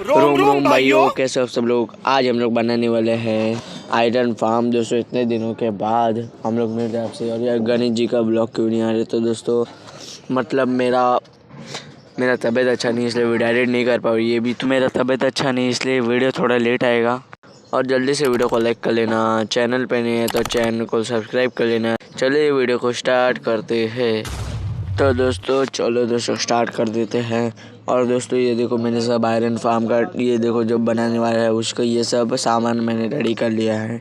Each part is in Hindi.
रोम रोम भाइयों, कैसे हो सब लोग। आज हम लोग बनाने वाले हैं आयरन फार्म। दोस्तों इतने दिनों के बाद हम लोग मेरे तरफ से, और यार गणेश जी का ब्लॉग क्यों नहीं आ रहे। तो दोस्तों मतलब मेरा तबीयत अच्छा नहीं, इसलिए वीडियो एडिट नहीं कर पाऊँ। ये भी तो मेरा तबीयत अच्छा नहीं, इसलिए वीडियो थोड़ा लेट आएगा। और जल्दी से वीडियो को लाइक कर लेना, चैनल पे नहीं है तो चैनल को सब्सक्राइब कर लेना। चलिए वीडियो को स्टार्ट करते हैं। तो दोस्तों चलो दोस्तों स्टार्ट कर देते हैं। और दोस्तों ये देखो मैंने सब आयरन फार्म का, ये देखो जो बनाने वाला है उसका ये सब सामान मैंने रेडी कर लिया है।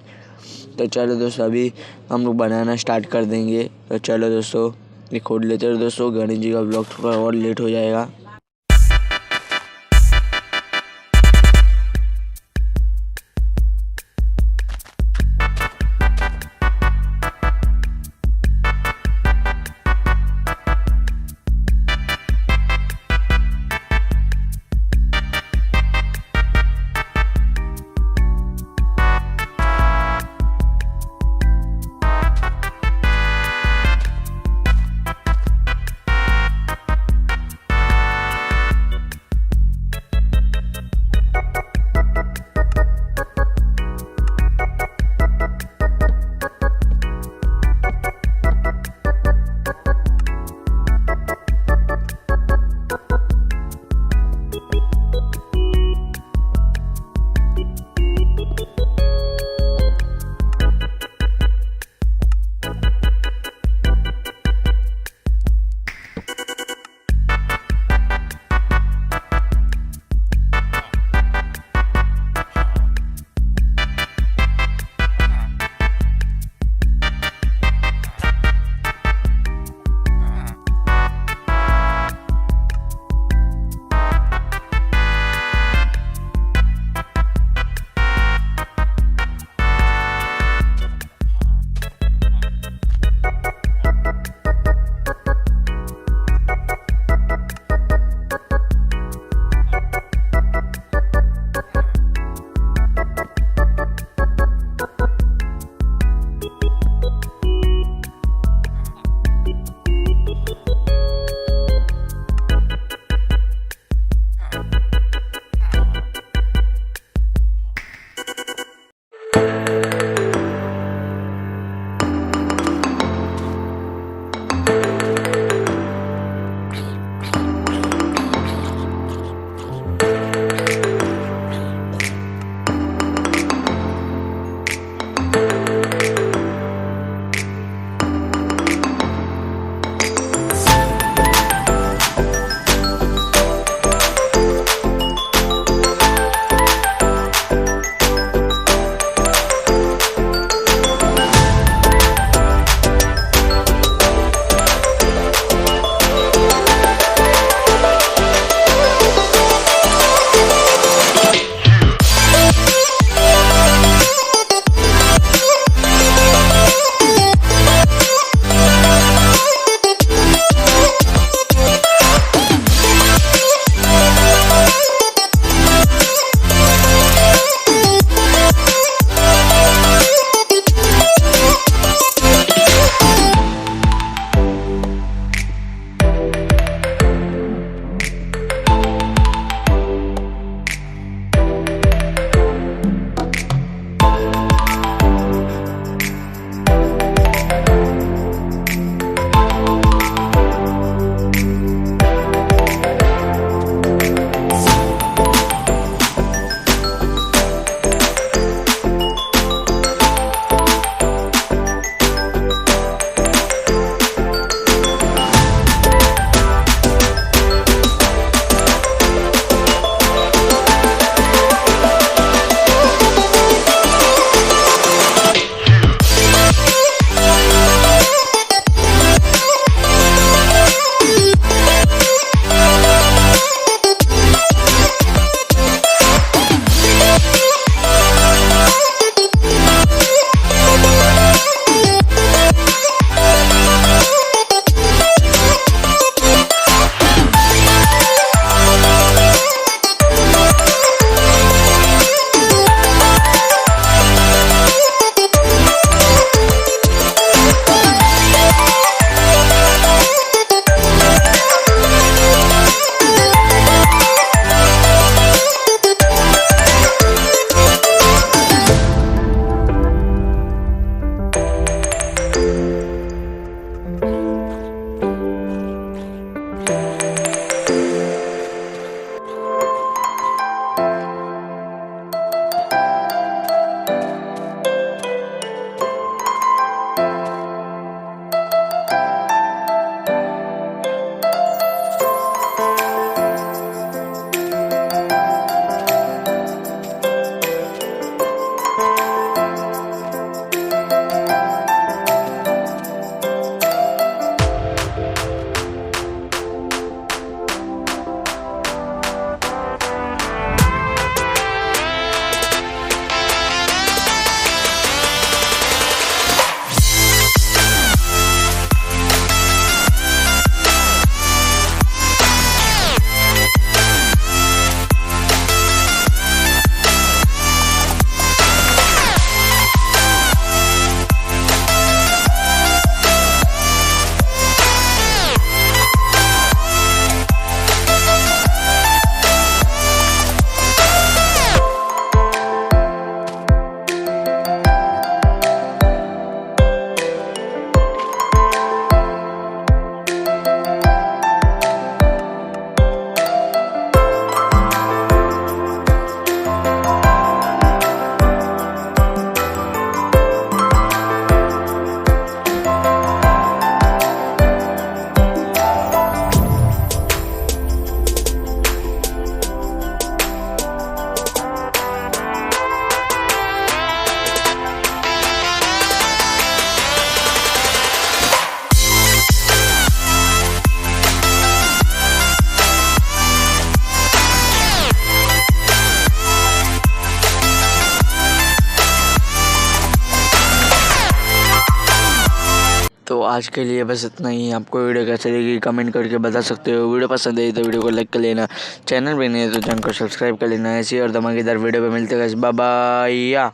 तो चलो दोस्तों अभी हम लोग बनाना स्टार्ट कर देंगे। तो चलो दोस्तों ये खोल लेते हैं। दोस्तों गणेश जी का ब्लॉग थोड़ा और लेट हो जाएगा। तो आज के लिए बस इतना ही। आपको वीडियो कैसे लगी कमेंट करके बता सकते हो। वीडियो पसंद आई तो वीडियो को लाइक कर लेना, चैनल पे नहीं है तो चैनल को सब्सक्राइब कर लेना। ऐसी और धमाकेदार वीडियो पे मिलते हैं। Bye bye.